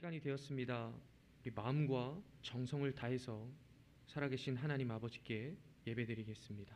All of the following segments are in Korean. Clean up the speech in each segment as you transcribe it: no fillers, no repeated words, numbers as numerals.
시간이 되었습니다. 우리 마음과 정성을 다해서 살아계신 하나님 아버지께 예배드리겠습니다.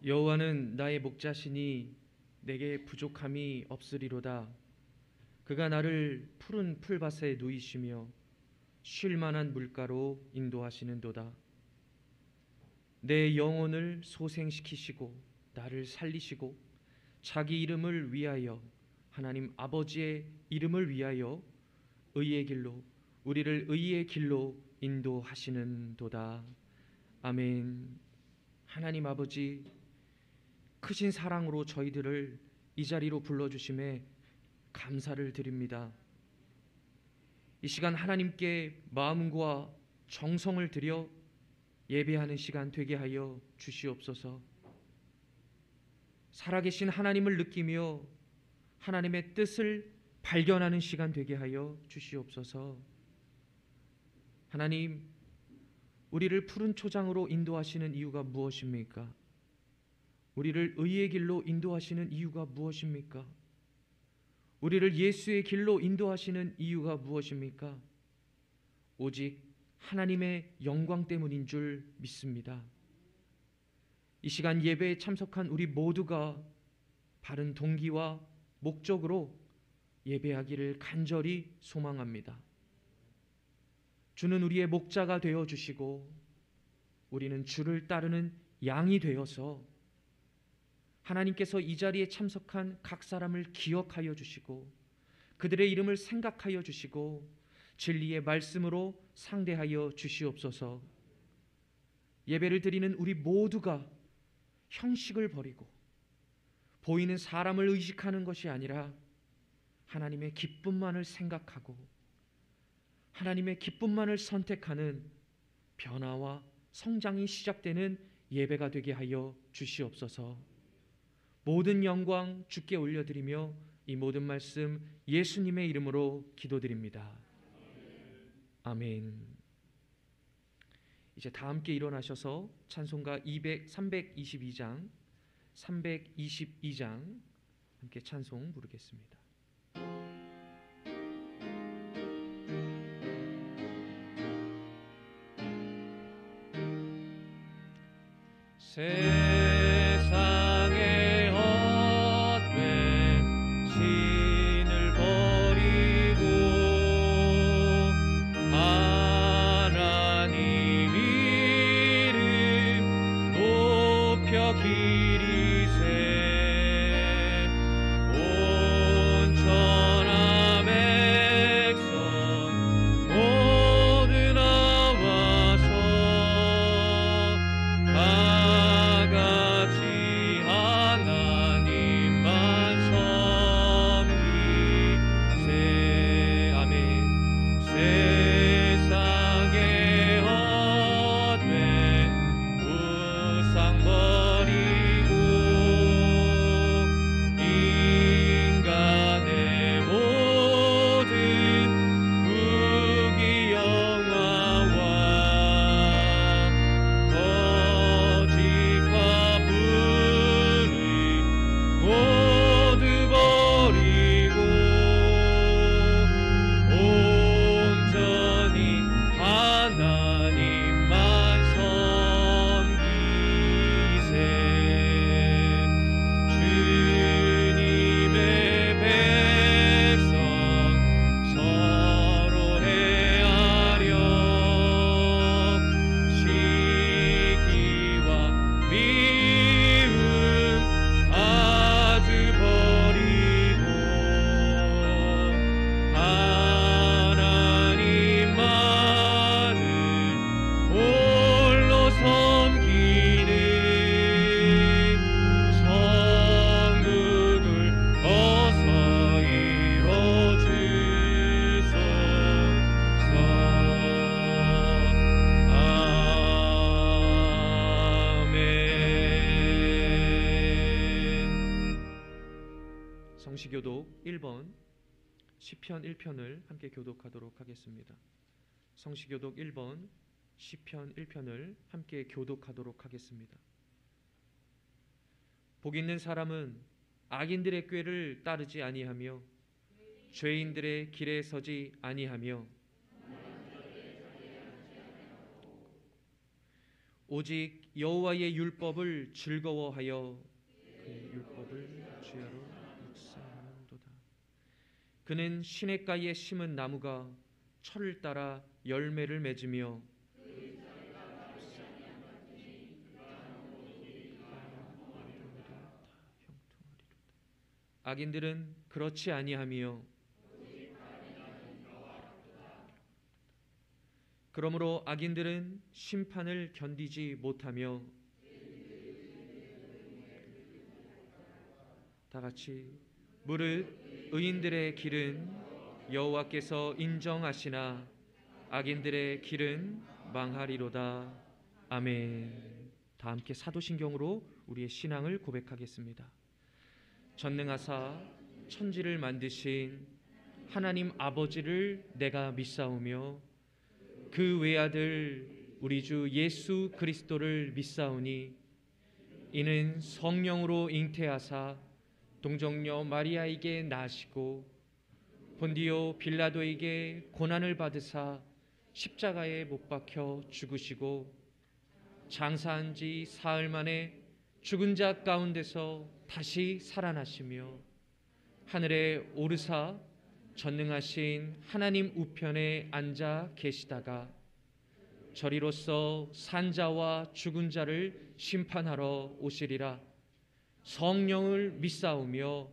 여호와는 나의 목자시니 내게 부족함이 없으리로다. 그가 나를 푸른 풀밭에 누이시며 쉴 만한 물가로 인도하시는도다. 내 영혼을 소생시키시고 나를 살리시고 자기 이름을 위하여, 하나님 아버지의 이름을 위하여 의의 길로, 우리를 의의 길로 인도하시는도다. 아멘. 하나님 아버지, 크신 사랑으로 저희들을 이 자리로 불러주심에 감사를 드립니다. 이 시간 하나님께 마음과 정성을 들여 예배하는 시간 되게 하여 주시옵소서. 살아계신 하나님을 느끼며 하나님의 뜻을 발견하는 시간 되게 하여 주시옵소서. 하나님, 우리를 푸른 초장으로 인도하시는 이유가 무엇입니까? 우리를 의의 길로 인도하시는 이유가 무엇입니까? 우리를 예수의 길로 인도하시는 이유가 무엇입니까? 오직 하나님의 영광 때문인 줄 믿습니다. 이 시간 예배에 참석한 우리 모두가 바른 동기와 목적으로 예배하기를 간절히 소망합니다. 주는 우리의 목자가 되어 주시고 우리는 주를 따르는 양이 되어서 하나님께서 이 자리에 참석한 각 사람을 기억하여 주시고 그들의 이름을 생각하여 주시고 진리의 말씀으로 상대하여 주시옵소서. 예배를 드리는 우리 모두가 형식을 버리고 보이는 사람을 의식하는 것이 아니라 하나님의 기쁨만을 생각하고 하나님의 기쁨만을 선택하는 변화와 성장이 시작되는 예배가 되게 하여 주시옵소서. 모든 영광 주께 올려드리며 이 모든 말씀 예수님의 이름으로 기도드립니다. 아멘. 이제 다 함께 일어나셔서 찬송가 322장 함께 찬송 부르겠습니다. 세상의 헛된 신을 버리고 하나님 이름 높여 기리세. 온 천하 백성 모두 나와서 같이 하나님만 섬기세. 아멘. 세상의 헛된 우상 버리고 성시교독 1번 시편 1편을 함께 교독하도록 하겠습니다. 성시교독 1번 시편 1편을 함께 교독하도록 하겠습니다. 복 있는 사람은 악인들의 꾀를 따르지 아니하며 죄인들의 길에 서지 아니하며 오직 여호와의 율법을 즐거워하여 그의 율법을 주야로 묵상하는도다. 그는 시냇가에 심은 나무가 철을 따라 열매를 맺으며 악인들은 그렇지 아니하며 그러므로 악인들은 심판을 견디지 못하며 다 같이 무릇 의인들의 길은 여호와께서 인정하시나 악인들의 길은 망하리로다. 아멘. 다 함께 사도신경으로 우리의 신앙을 고백하겠습니다. 전능하사 천지를 만드신 하나님 아버지를 내가 믿사오며 그 외아들 우리 주 예수 그리스도를 믿사오니 이는 성령으로 잉태하사 동정녀 마리아에게 나시고 본디오 빌라도에게 고난을 받으사 십자가에 못 박혀 죽으시고 장사한 지 사흘 만에 죽은 자 가운데서 다시 살아나시며 하늘에 오르사 전능하신 하나님 우편에 앉아 계시다가 저리로서 산자와 죽은 자를 심판하러 오시리라. 성령을 믿사오며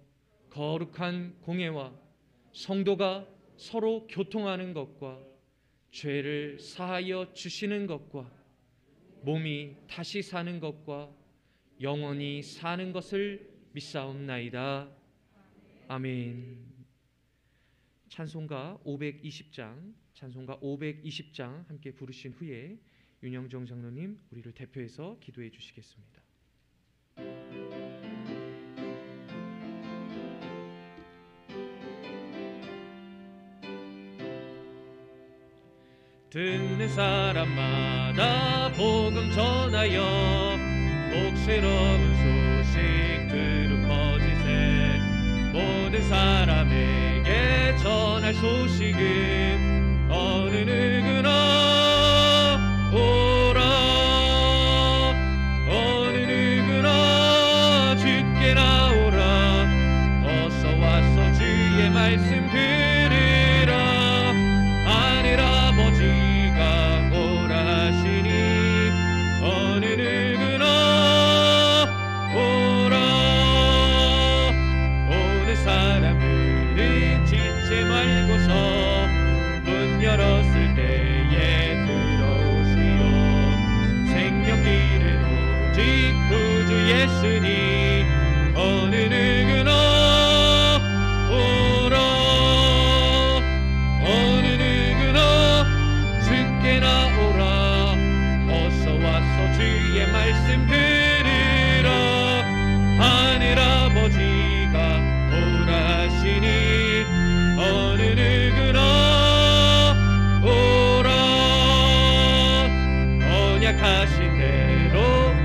거룩한 공회와 성도가 서로 교통하는 것과 죄를 사하여 주시는 것과 몸이 다시 사는 것과 영원히 사는 것을 믿사옵나이다. 아멘. 찬송가 520장 함께 부르신 후에 윤영정 장로님 우리를 대표해서 기도해 주시겠습니다. 듣는 사람마다 복음 전하여 복스러운 소식 들은 퍼지세. 모든 사람에게 전할 소식은 어느 누구나 오라. 어느 누구나 주께 나오라. 어서 와서 주의 말씀 들으라. 하늘 아버지가 오라 하시니 어느 누구나 오라. 오는 사람들은 지체 말고서 문 열었을 때에 들어오시오. 생명길은 오직 구주 예수니 어느 누구나 오라. 어느 누구나 주께 나오라. 어서 와서 주의 말씀 들으라. 하늘 아버지가 오라 하시니 어느 누구나 오라. 언약하신 대로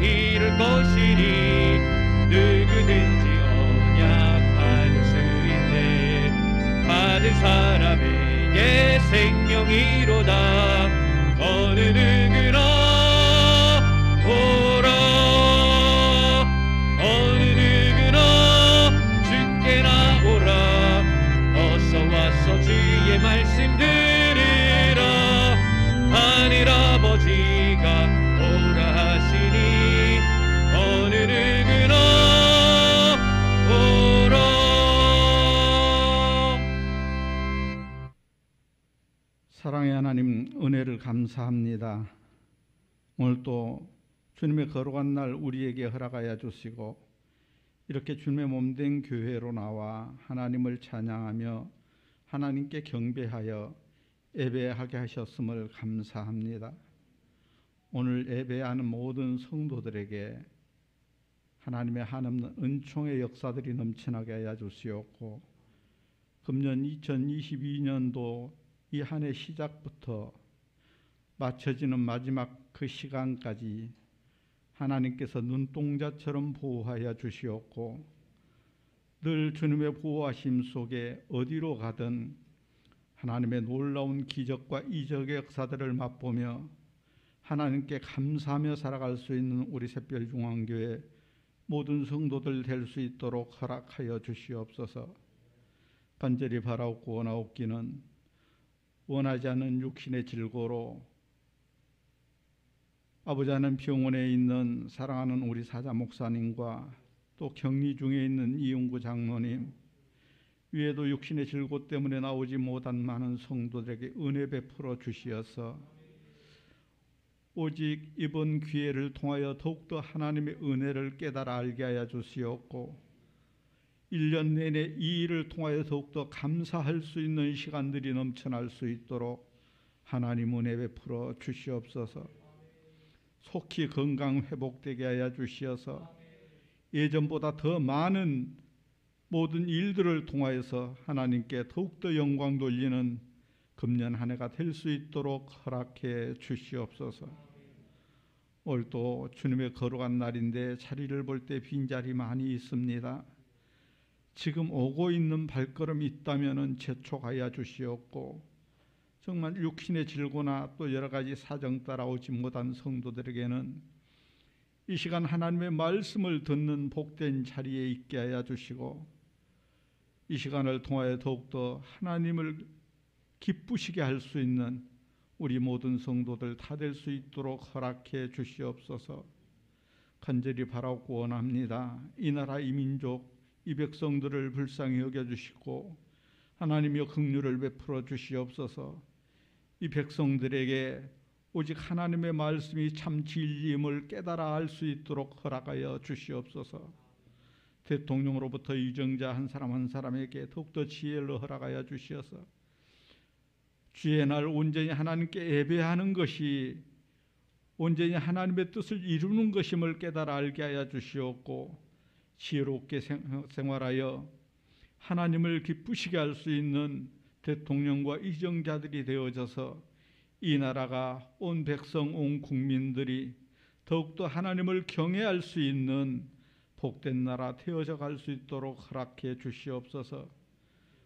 이룰 것이니 누구든지 언약받을 수 있네. 받은 사람에게 생명이로다. 어느 누구나 오라. 어느 누구나 주께 나오라. 어서 와서 주의 말씀 들으라. 하늘 아버지가 오라 하시니 어느 누구나 오라. 사랑의 하나님, 은혜를 감사합니다. 오늘 또 주님의 거룩한 날 우리에게 허락하여 주시고 이렇게 주님의 몸된 교회로 나와 하나님을 찬양하며 하나님께 경배하여 예배하게 하셨음을 감사합니다. 오늘 예배하는 모든 성도들에게 하나님의 한없는 은총의 역사들이 넘쳐나게 하여 주시옵고, 금년 2022년도 이 한 해 시작부터 맞춰지는 마지막 그 시간까지 하나님께서 눈동자처럼 보호하여 주시옵고, 늘 주님의 보호하심 속에 어디로 가든 하나님의 놀라운 기적과 이적의 역사들을 맛보며 하나님께 감사하며 살아갈 수 있는 우리 샛별중앙교회 모든 성도들 될 수 있도록 허락하여 주시옵소서. 간절히 바라옵고 원하옵기는 원하지 않는 육신의 질고로 아버지 하나님 병원에 있는 사랑하는 우리 사자 목사님과 또 격리 중에 있는 이용구 장로님 위에도 육신의 질고 때문에 나오지 못한 많은 성도들에게 은혜 베풀어 주시어서 오직 이번 기회를 통하여 더욱더 하나님의 은혜를 깨달아 알게 하여 주시옵고, 1년 내내 이 일을 통하여 더욱더 감사할 수 있는 시간들이 넘쳐날 수 있도록 하나님 은혜 베풀어 주시옵소서. 속히 건강 회복되게 하여 주시어서 예전보다 더 많은 모든 일들을 통하여서 하나님께 더욱더 영광 돌리는 금년 한 해가 될 수 있도록 허락해 주시옵소서. 올도 주님의 거룩한 날인데 자리를 볼 때 빈자리 많이 있습니다. 지금 오고 있는 발걸음이 있다면 재촉하여 주시옵고, 정말 육신의 질고나 또 여러 가지 사정 따라 오지 못한 성도들에게는 이 시간 하나님의 말씀을 듣는 복된 자리에 있게 하여 주시고, 이 시간을 통하여 더욱더 하나님을 기쁘시게 할 수 있는 우리 모든 성도들 다 될 수 있도록 허락해 주시옵소서. 간절히 바라고 원합니다. 이 나라 이 민족 이 백성들을 불쌍히 여겨주시고 하나님의 긍휼을 베풀어 주시옵소서. 이 백성들에게 오직 하나님의 말씀이 참 진리임을 깨달아 알 수 있도록 허락하여 주시옵소서. 대통령으로부터 유정자 한 사람 한 사람에게 더욱더 지혜를 허락하여 주시어서 주의 날 온전히 하나님께 예배하는 것이 온전히 하나님의 뜻을 이루는 것임을 깨달아 알게 하여 주시옵고, 지혜롭게 생활하여 하나님을 기쁘시게 할 수 있는 대통령과 이정자들이 되어져서 이 나라가 온 백성 온 국민들이 더욱더 하나님을 경외할 수 있는 복된 나라 되어져 갈 수 있도록 허락해 주시옵소서.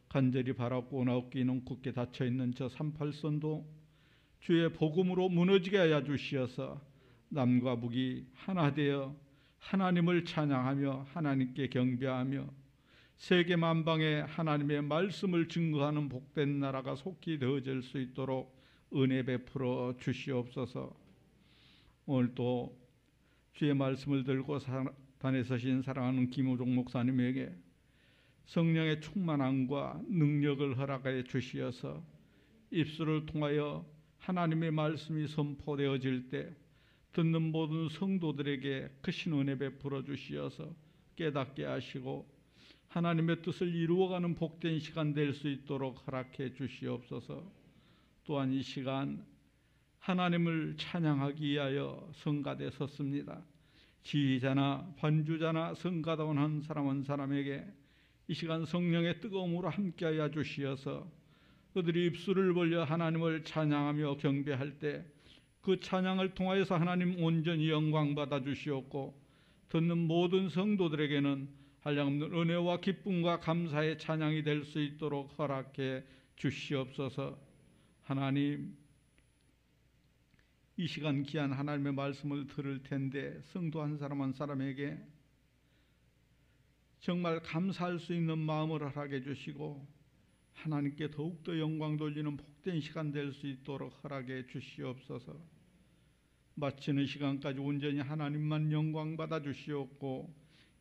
간절히 바라고 원하옵기는 굳게 닫혀있는 저 38선도 주의 복음으로 무너지게 하여 주시어서 남과 북이 하나 되어 하나님을 찬양하며 하나님께 경배하며 세계 만방에 하나님의 말씀을 증거하는 복된 나라가 속히 되어질 수 있도록 은혜 베풀어 주시옵소서. 오늘도 주의 말씀을 들고 단에 서신 사랑하는 김우종 목사님에게 성령의 충만함과 능력을 허락하여 주시어서 입술을 통하여 하나님의 말씀이 선포되어질 때 듣는 모든 성도들에게 크신 은혜 베풀어 주시어서 깨닫게 하시고 하나님의 뜻을 이루어가는 복된 시간 될 수 있도록 허락해 주시옵소서. 또한 이 시간 하나님을 찬양하기 위하여 성가대 섰습니다. 지휘자나 반주자나 성가다운 한 사람 한 사람에게 이 시간 성령의 뜨거움으로 함께하여 주시어서 그들이 입술을 벌려 하나님을 찬양하며 경배할 때 그 찬양을 통하여서 하나님 온전히 영광 받아 주시옵고, 듣는 모든 성도들에게는 한량없는 은혜와 기쁨과 감사의 찬양이 될 수 있도록 허락해 주시옵소서. 하나님, 이 시간 귀한 하나님의 말씀을 들을 텐데 성도 한 사람 한 사람에게 정말 감사할 수 있는 마음을 허락해 주시고 하나님께 더욱더 영광 돌리는 복된 시간 될 수 있도록 허락해 주시옵소서. 마치는 시간까지 온전히 하나님만 영광 받아 주시옵고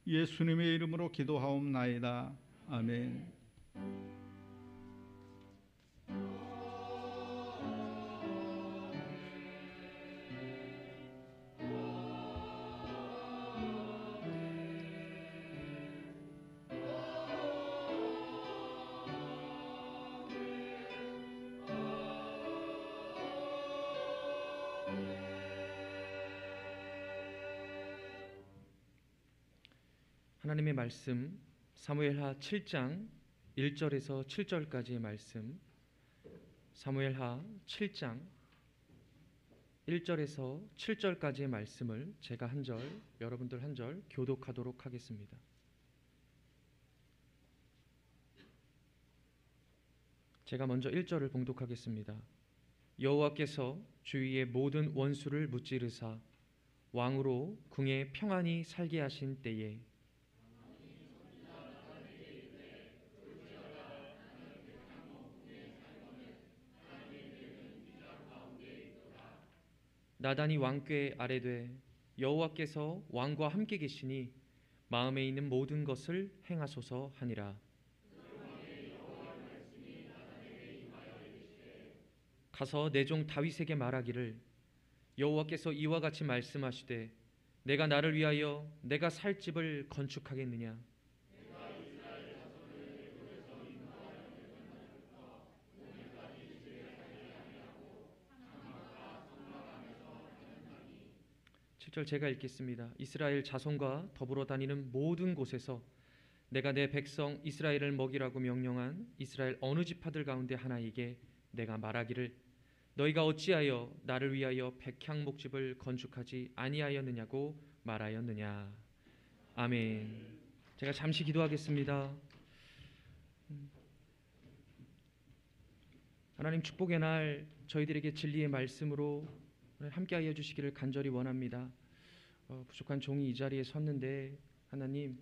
예수님의 이름으로 기도하옵나이다. 아멘. 하나님의 말씀 사무엘하 7장 1절에서 7절까지의 말씀, 사무엘하 7장 1절에서 7절까지의 말씀을 제가 한 절, 여러분들 한 절 교독하도록 하겠습니다. 제가 먼저 1절을 봉독하겠습니다. 여호와께서 주위의 모든 원수를 무찌르사 왕으로 궁에 평안히 살게 하신 때에 나단이 왕께 아뢰되 여호와께서 왕과 함께 계시니 마음에 있는 모든 것을 행하소서 하니라. 가서 내 종 다윗에게 말하기를 여호와께서 이와 같이 말씀하시되 내가 나를 위하여 내가 살 집을 건축하겠느냐. 절 제가 읽겠습니다. 이스라엘 자손과 더불어 다니는 모든 곳에서 내가 내 백성 이스라엘을 먹이라고 명령한 이스라엘 어느 지파들 가운데 하나에게 내가 말하기를 너희가 어찌하여 나를 위하여 백향 목집을 건축하지 아니하였느냐고 말하였느냐. 아멘. 제가 잠시 기도하겠습니다. 하나님 축복의 날 저희들에게 진리의 말씀으로 함께하여 주시기를 간절히 원합니다. 부족한 종이 이 자리에 섰는데 하나님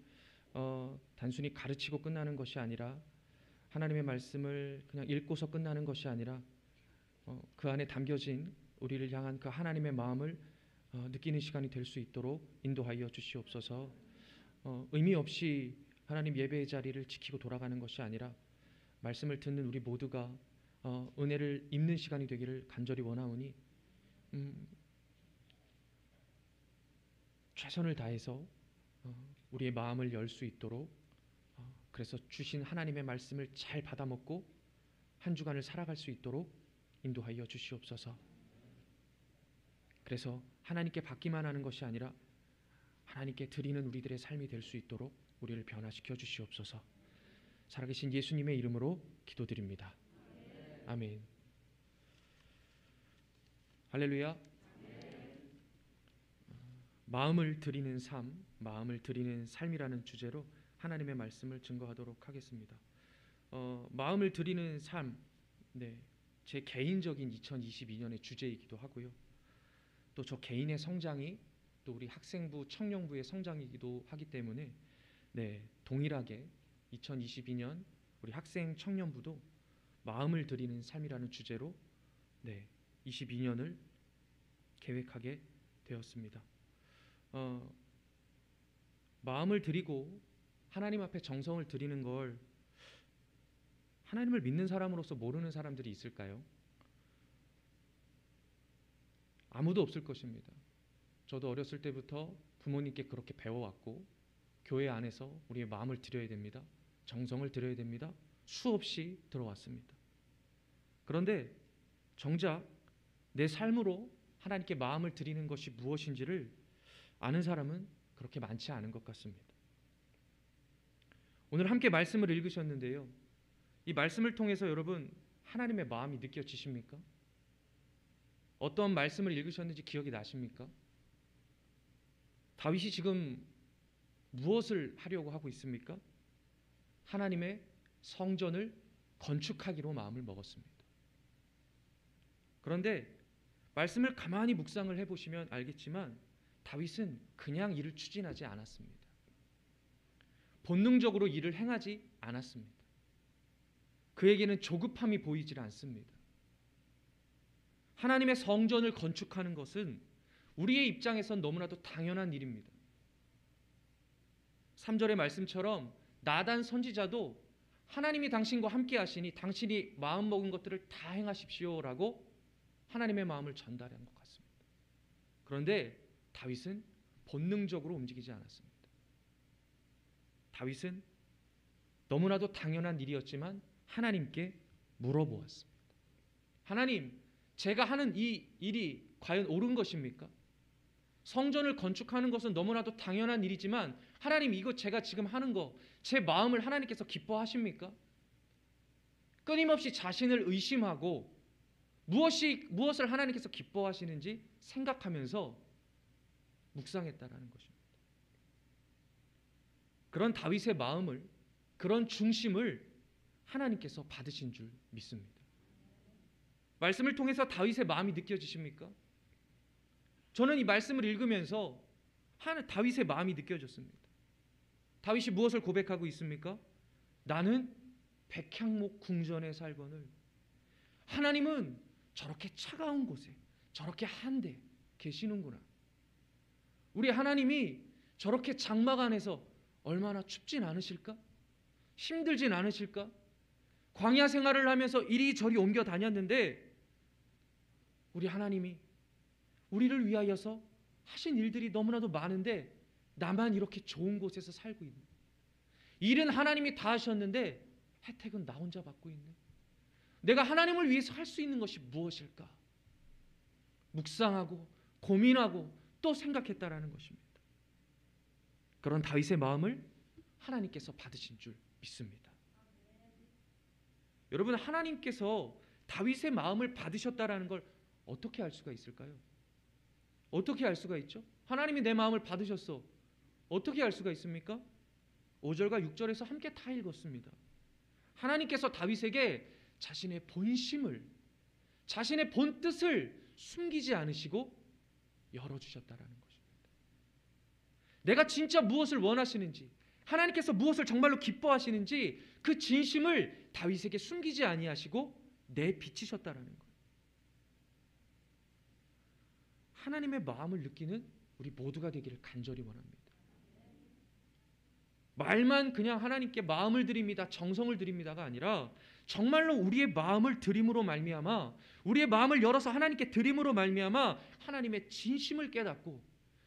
단순히 가르치고 끝나는 것이 아니라 하나님의 말씀을 그냥 읽고서 끝나는 것이 아니라 그 안에 담겨진 우리를 향한 그 하나님의 마음을 느끼는 시간이 될 수 있도록 인도하여 주시옵소서. 의미 없이 하나님 예배의 자리를 지키고 돌아가는 것이 아니라 말씀을 듣는 우리 모두가 은혜를 입는 시간이 되기를 간절히 원하오니 최선을 다해서 우리의 마음을 열 수 있도록 그래서 주신 하나님의 말씀을 잘 받아먹고 한 주간을 살아갈 수 있도록 인도하여 주시옵소서. 그래서 하나님께 받기만 하는 것이 아니라 하나님께 드리는 우리들의 삶이 될 수 있도록 우리를 변화시켜 주시옵소서. 살아계신 예수님의 이름으로 기도드립니다. 아멘. 할렐루야. 마음을 드리는 삶, 마음을 드리는 삶이라는 주제로 하나님의 말씀을 증거하도록 하겠습니다. 마음을 드리는 삶, 제 개인적인 2022년의 주제이기도 하고요. 또 저 개인의 성장이 또 우리 학생부, 청년부의 성장이기도 하기 때문에 동일하게 2022년 우리 학생, 청년부도 마음을 드리는 삶이라는 주제로 22년을 계획하게 되었습니다. 마음을 드리고 하나님 앞에 정성을 드리는 걸 하나님을 믿는 사람으로서 모르는 사람들이 있을까요? 아무도 없을 것입니다. 저도 어렸을 때부터 부모님께 그렇게 배워왔고 교회 안에서 우리의 마음을 드려야 됩니다. 정성을 드려야 됩니다. 수없이 들어왔습니다. 그런데 정작 내 삶으로 하나님께 마음을 드리는 것이 무엇인지를 아는 사람은 그렇게 많지 않은 것 같습니다. 오늘 함께 말씀을 읽으셨는데요. 이 말씀을 통해서 여러분 하나님의 마음이 느껴지십니까? 어떤 말씀을 읽으셨는지 기억이 나십니까? 다윗이 지금 무엇을 하려고 하고 있습니까? 하나님의 성전을 건축하기로 마음을 먹었습니다. 그런데 말씀을 가만히 묵상을 해보시면 알겠지만 다윗은 그냥 일을 추진하지 않았습니다. 본능적으로 일을 행하지 않았습니다. 그에게는 조급함이 보이질 않습니다. 하나님의 성전을 건축하는 것은 우리의 입장에선 너무나도 당연한 일입니다. 3절의 말씀처럼 나단 선지자도 하나님이 당신과 함께 하시니 당신이 마음먹은 것들을 다 행하십시오라고 하나님의 마음을 전달한 것 같습니다. 그런데 다윗은 본능적으로 움직이지 않았습니다. 다윗은 너무나도 당연한 일이었지만 하나님께 물어보았습니다. 하나님, 제가 하는 이 일이 과연 옳은 것입니까? 성전을 건축하는 것은 너무나도 당연한 일이지만 하나님, 이거 제가 지금 하는 거, 제 마음을 하나님께서 기뻐하십니까? 끊임없이 자신을 의심하고 무엇을 하나님께서 기뻐하시는지 생각하면서 묵상했다라는 것입니다. 그런 다윗의 마음을, 그런 중심을 하나님께서 받으신 줄 믿습니다. 말씀을 통해서 다윗의 마음이 느껴지십니까? 저는 이 말씀을 읽으면서 다윗의 마음이 느껴졌습니다. 다윗이 무엇을 고백하고 있습니까? 나는 백향목 궁전에 살거늘. 하나님은 저렇게 차가운 곳에, 저렇게 한데 계시는구나. 우리 하나님이 저렇게 장막 안에서 얼마나 춥진 않으실까? 힘들진 않으실까? 광야 생활을 하면서 이리저리 옮겨 다녔는데 우리 하나님이 우리를 위하여서 하신 일들이 너무나도 많은데 나만 이렇게 좋은 곳에서 살고 있는, 일은 하나님이 다 하셨는데 혜택은 나 혼자 받고 있는, 내가 하나님을 위해서 할 수 있는 것이 무엇일까? 묵상하고 고민하고 또 생각했다라는 것입니다. 그런 다윗의 마음을 하나님께서 받으신 줄 믿습니다. 여러분, 하나님께서 다윗의 마음을 받으셨다라는 걸 어떻게 알 수가 있을까요? 어떻게 알 수가 있죠? 하나님이 내 마음을 받으셨어. 어떻게 알 수가 있습니까? 5절과 6절에서 함께 다 읽었습니다. 하나님께서 다윗에게 자신의 본심을, 자신의 본뜻을 숨기지 않으시고 열어주셨다라는 것입니다. 내가 진짜 무엇을 원하시는지, 하나님께서 무엇을 정말로 기뻐하시는지 그 진심을 다윗에게 숨기지 아니하시고 내비치셨다라는 거예요. 하나님의 마음을 느끼는 우리 모두가 되기를 간절히 원합니다. 말만 그냥 하나님께 마음을 드립니다, 정성을 드립니다가 아니라 정말로 우리의 마음을 드림으로 말미암아, 우리의 마음을 열어서 하나님께 드림으로 말미암아 하나님의 진심을 깨닫고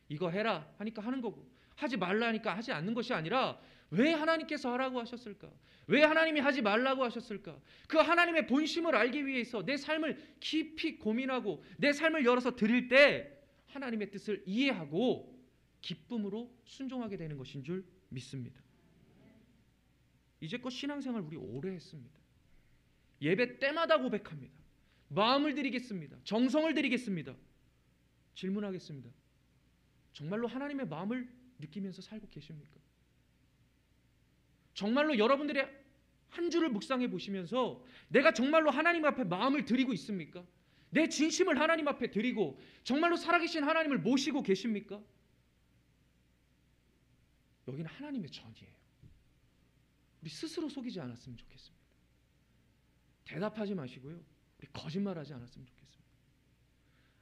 이거 해라 하니까 하는 거고, 하지 말라 하니까 하지 않는 것이 아니라 왜 하나님께서 하라고 하셨을까? 왜 하나님이 하지 말라고 하셨을까? 그 하나님의 본심을 알기 위해서 내 삶을 깊이 고민하고 내 삶을 열어서 드릴 때 하나님의 뜻을 이해하고 기쁨으로 순종하게 되는 것인 줄 믿습니다. 이제껏 신앙생활 우리 오래 했습니다. 예배 때마다 고백합니다. 마음을 드리겠습니다. 정성을 드리겠습니다. 질문하겠습니다. 정말로 하나님의 마음을 느끼면서 살고 계십니까? 정말로 여러분들의 한 주를 묵상해 보시면서 내가 정말로 하나님 앞에 마음을 드리고 있습니까? 내 진심을 하나님 앞에 드리고 정말로 살아계신 하나님을 모시고 계십니까? 여기는 하나님의 전이에요. 우리 스스로 속이지 않았으면 좋겠습니다. 대답하지 마시고요, 우리 거짓말하지 않았으면 좋겠습니다.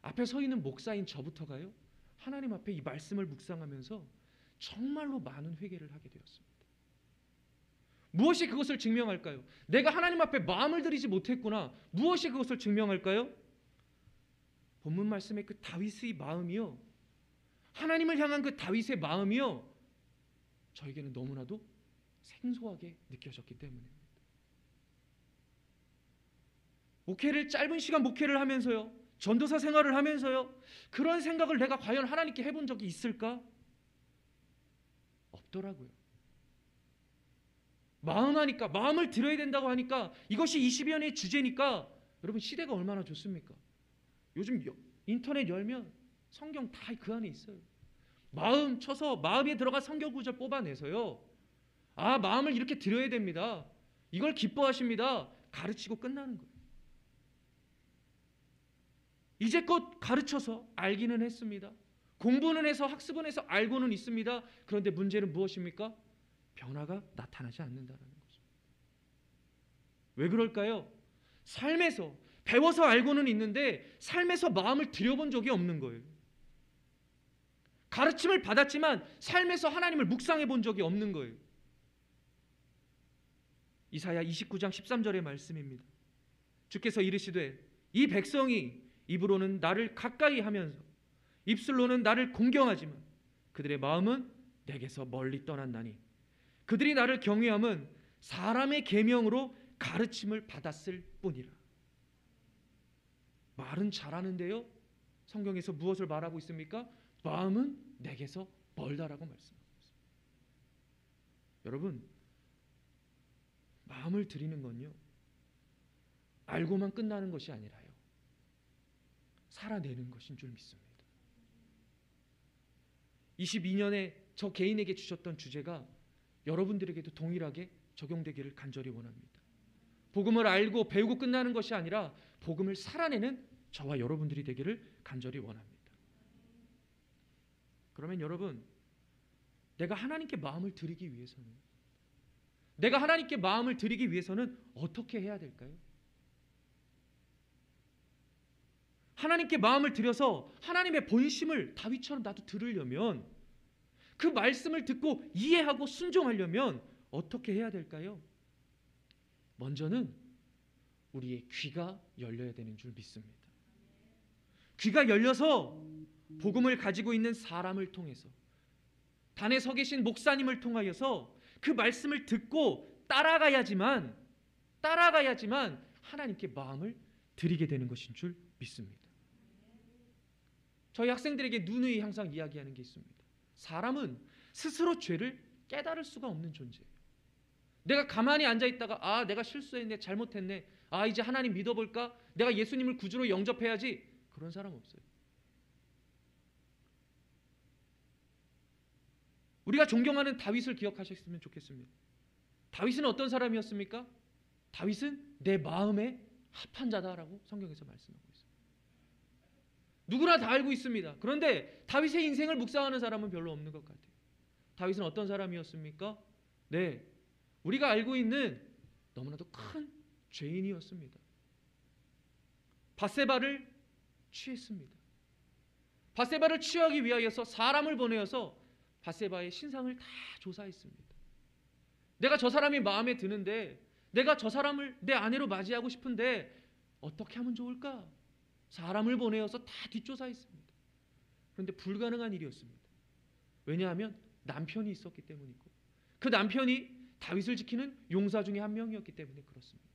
앞에 서 있는 목사인 저부터가요, 하나님 앞에 이 말씀을 묵상하면서 정말로 많은 회개를 하게 되었습니다. 무엇이 그것을 증명할까요? 내가 하나님 앞에 마음을 들이지 못했구나. 무엇이 그것을 증명할까요? 본문 말씀의 그 다윗의 마음이요, 하나님을 향한 그 다윗의 마음이요, 저에게는 너무나도 생소하게 느껴졌기 때문입니다. 목회를 짧은 시간 목회를 하면서요, 전도사 생활을 하면서요, 그런 생각을 내가 과연 하나님께 해본 적이 있을까? 없더라고요. 마음하니까, 마음을 들어야 된다고 하니까, 이것이 20년의 주제니까, 여러분 시대가 얼마나 좋습니까? 요즘 인터넷 열면 성경 다 그 안에 있어요. 마음 쳐서 마음에 들어가 성경 구절 뽑아내서요, 아, 마음을 이렇게 드려야 됩니다, 이걸 기뻐하십니다, 가르치고 끝나는 거예요. 이제껏 가르쳐서 알기는 했습니다. 공부는 해서 학습은 해서 알고는 있습니다. 그런데 문제는 무엇입니까? 변화가 나타나지 않는다는 거죠. 왜 그럴까요? 삶에서 배워서 알고는 있는데 삶에서 마음을 들여본 적이 없는 거예요. 가르침을 받았지만 삶에서 하나님을 묵상해 본 적이 없는 거예요. 이사야 29장 13절의 말씀입니다. 주께서 이르시되 이 백성이 입으로는 나를 가까이 하면서 입술로는 나를 공경하지만 그들의 마음은 내게서 멀리 떠났나니 그들이 나를 경외함은 사람의 계명으로 가르침을 받았을 뿐이라. 말은 잘하는데요, 성경에서 무엇을 말하고 있습니까? 마음은 내게서 멀다라고 말씀하고 있습니다. 여러분, 마음을 드리는 건요, 알고만 끝나는 것이 아니라요, 살아내는 것인 줄 믿습니다. 22년에 저 개인에게 주셨던 주제가 여러분들에게도 동일하게 적용되기를 간절히 원합니다. 복음을 알고 배우고 끝나는 것이 아니라 복음을 살아내는 저와 여러분들이 되기를 간절히 원합니다. 그러면 여러분, 내가 하나님께 마음을 드리기 위해서는 어떻게 해야 될까요? 하나님께 마음을 들여서 하나님의 본심을 다윗처럼 나도 들으려면, 그 말씀을 듣고 이해하고 순종하려면 어떻게 해야 될까요? 먼저는 우리의 귀가 열려야 되는 줄 믿습니다. 귀가 열려서 복음을 가지고 있는 사람을 통해서, 단에 서 계신 목사님을 통하여서 그 말씀을 듣고 따라가야지만 하나님께 마음을 드리게 되는 것인 줄 믿습니다. 저희 학생들에게 누누이 항상 이야기하는 게 있습니다. 사람은 스스로 죄를 깨달을 수가 없는 존재예요. 내가 가만히 앉아있다가 내가 실수했네, 잘못했네, 이제 하나님 믿어볼까, 내가 예수님을 구주로 영접해야지, 그런 사람 없어요. 우리가 존경하는 다윗을 기억하셨으면 좋겠습니다. 다윗은 어떤 사람이었습니까? 다윗은 내 마음에 합한 자다라고 성경에서 말씀하고 있습니다. 누구나 다 알고 있습니다. 그런데 다윗의 인생을 묵상하는 사람은 별로 없는 것 같아요. 다윗은 어떤 사람이었습니까? 네, 우리가 알고 있는 너무나도 큰 죄인이었습니다. 밧세바를 취했습니다. 밧세바를 취하기 위하여서 사람을 보내어서 밧세바의 신상을 다 조사했습니다. 내가 저 사람이 마음에 드는데, 내가 저 사람을 내 아내로 맞이하고 싶은데 어떻게 하면 좋을까? 사람을 보내어서 다 뒷조사했습니다. 그런데 불가능한 일이었습니다. 왜냐하면 남편이 있었기 때문이고, 그 남편이 다윗을 지키는 용사 중에 한 명이었기 때문에 그렇습니다.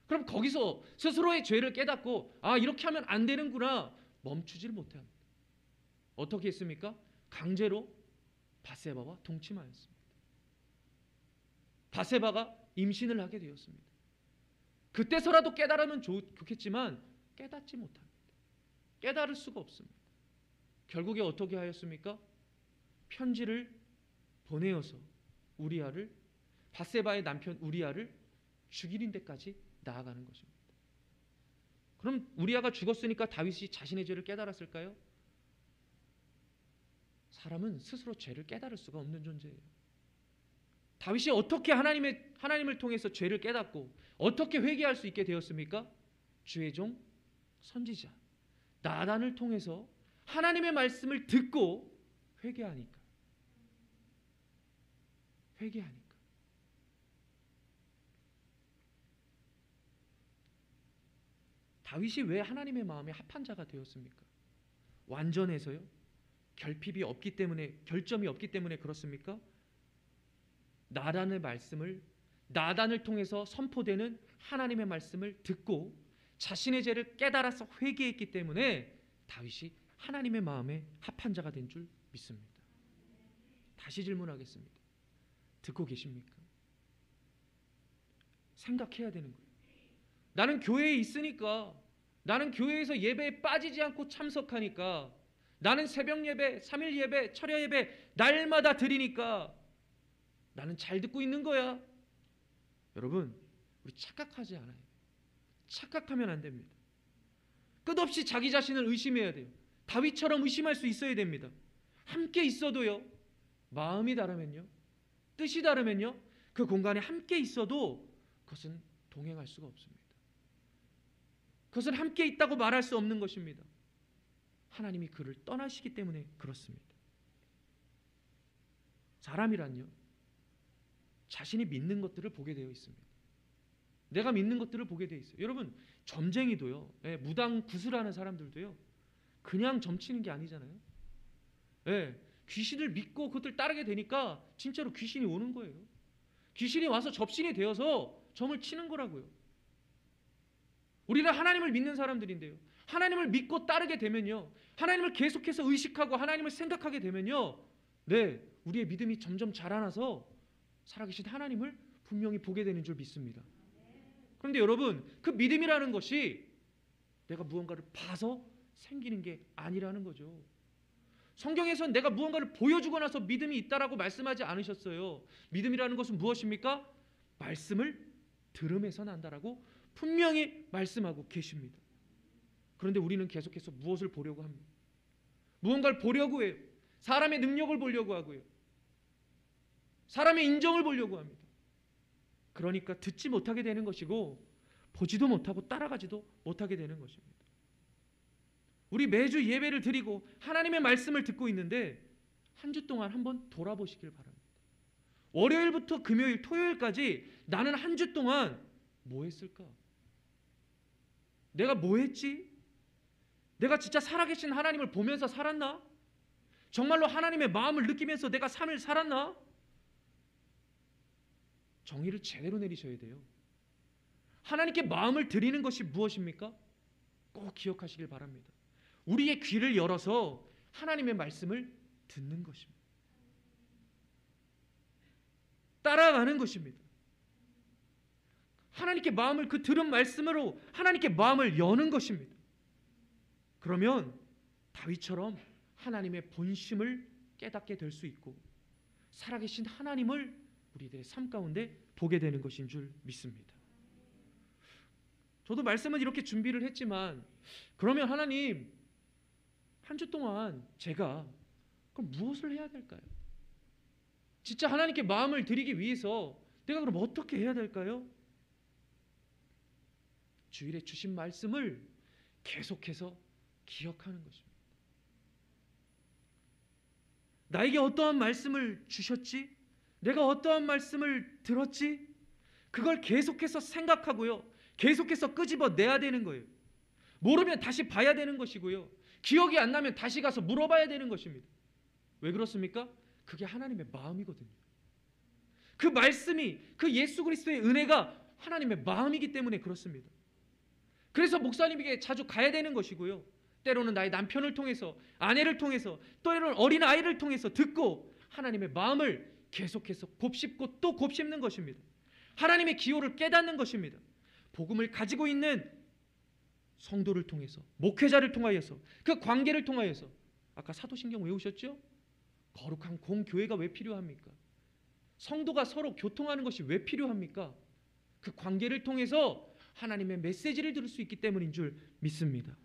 그럼 거기서 스스로의 죄를 깨닫고 이렇게 하면 안 되는구나 멈추지를 못합니다. 어떻게 했습니까? 강제로 밧세바와 동침하였습니다. 밧세바가 임신을 하게 되었습니다. 그때서라도 깨달으면 좋겠지만 깨닫지 못합니다. 깨달을 수가 없습니다. 결국에 어떻게 하였습니까? 편지를 보내어서 우리아를, 밧세바의 남편 우리아를 죽이는 데까지 나아가는 것입니다. 그럼 우리아가 죽었으니까 다윗이 자신의 죄를 깨달았을까요? 사람은 스스로 죄를 깨달을 수가 없는 존재예요. 다윗이 어떻게 하나님을 통해서 죄를 깨닫고 어떻게 회개할 수 있게 되었습니까? 주의 종 선지자 나단을 통해서 하나님의 말씀을 듣고 회개하니까. 다윗이 왜 하나님의 마음에 합한 자가 되었습니까? 완전해서요? 결핍이 없기 때문에, 결점이 없기 때문에 그렇습니까? 나단의 말씀을, 나단을 통해서 선포되는 하나님의 말씀을 듣고 자신의 죄를 깨달아서 회개했기 때문에 다윗이 하나님의 마음에 합한 자가 된 줄 믿습니다. 다시 질문하겠습니다. 듣고 계십니까? 생각해야 되는 거예요. 나는 교회에 있으니까, 나는 교회에서 예배에 빠지지 않고 참석하니까, 나는 새벽 예배, 3일 예배, 철야 예배 날마다 드리니까 나는 잘 듣고 있는 거야. 여러분, 우리 착각하지 않아요. 착각하면 안 됩니다. 끝없이 자기 자신을 의심해야 돼요. 다윗처럼 의심할 수 있어야 됩니다. 함께 있어도요, 마음이 다르면요, 뜻이 다르면요, 그 공간에 함께 있어도 그것은 동행할 수가 없습니다. 그것은 함께 있다고 말할 수 없는 것입니다. 하나님이 그를 떠나시기 때문에 그렇습니다. 사람이란요, 자신이 믿는 것들을 보게 되어 있습니다. 내가 믿는 것들을 보게 되어 있어요. 여러분, 점쟁이도요, 무당 구슬하는 사람들도요, 그냥 점치는 게 아니잖아요. 귀신을 믿고 그것들 따르게 되니까 진짜로 귀신이 오는 거예요. 귀신이 와서 접신이 되어서 점을 치는 거라고요. 우리는 하나님을 믿는 사람들인데요, 하나님을 믿고 따르게 되면요, 하나님을 계속해서 의식하고 하나님을 생각하게 되면요, 네, 우리의 믿음이 점점 자라나서 살아계신 하나님을 분명히 보게 되는 줄 믿습니다. 그런데 여러분, 그 믿음이라는 것이 내가 무언가를 봐서 생기는 게 아니라는 거죠. 성경에서는 내가 무언가를 보여주고 나서 믿음이 있다라고 말씀하지 않으셨어요. 믿음이라는 것은 무엇입니까? 말씀을 들음에서 난다라고 분명히 말씀하고 계십니다. 그런데 우리는 계속해서 무엇을 보려고 합니다. 무언가를 보려고 해요. 사람의 능력을 보려고 하고요. 사람의 인정을 보려고 합니다. 그러니까 듣지 못하게 되는 것이고 보지도 못하고 따라가지도 못하게 되는 것입니다. 우리 매주 예배를 드리고 하나님의 말씀을 듣고 있는데 한 주 동안 한번 돌아보시길 바랍니다. 월요일부터 금요일, 토요일까지 나는 한 주 동안 뭐 했을까? 내가 뭐 했지? 내가 진짜 살아계신 하나님을 보면서 살았나? 정말로 하나님의 마음을 느끼면서 내가 삶을 살았나? 정의를 제대로 내리셔야 돼요. 하나님께 마음을 드리는 것이 무엇입니까? 꼭 기억하시길 바랍니다. 우리의 귀를 열어서 하나님의 말씀을 듣는 것입니다. 따라가는 것입니다. 하나님께 마음을 그 들은 말씀으로 하나님께 마음을 여는 것입니다. 그러면 다윗처럼 하나님의 본심을 깨닫게 될 수 있고 살아계신 하나님을 우리들의 삶 가운데 보게 되는 것인 줄 믿습니다. 저도 말씀은 이렇게 준비를 했지만 그러면 하나님, 한 주 동안 제가 그럼 무엇을 해야 될까요? 진짜 하나님께 마음을 드리기 위해서 내가 그럼 어떻게 해야 될까요? 주일에 주신 말씀을 계속해서 기억하는 것입니다. 나에게 어떠한 말씀을 주셨지? 내가 어떠한 말씀을 들었지? 그걸 계속해서 생각하고요. 계속해서 끄집어내야 되는 거예요. 모르면 다시 봐야 되는 것이고요. 기억이 안 나면 다시 가서 물어봐야 되는 것입니다. 왜 그렇습니까? 그게 하나님의 마음이거든요. 그 말씀이, 그 예수 그리스도의 은혜가 하나님의 마음이기 때문에 그렇습니다. 그래서 목사님에게 자주 가야 되는 것이고요. 때로는 나의 남편을 통해서, 아내를 통해서, 때로는 어린 아이를 통해서 듣고 하나님의 마음을 계속해서 곱씹고 또 곱씹는 것입니다. 하나님의 기호를 깨닫는 것입니다. 복음을 가지고 있는 성도를 통해서, 목회자를 통하여서, 그 관계를 통하여서, 아까 사도신경 외우셨죠? 거룩한 공교회가 왜 필요합니까? 성도가 서로 교통하는 것이 왜 필요합니까? 그 관계를 통해서 하나님의 메시지를 들을 수 있기 때문인 줄 믿습니다.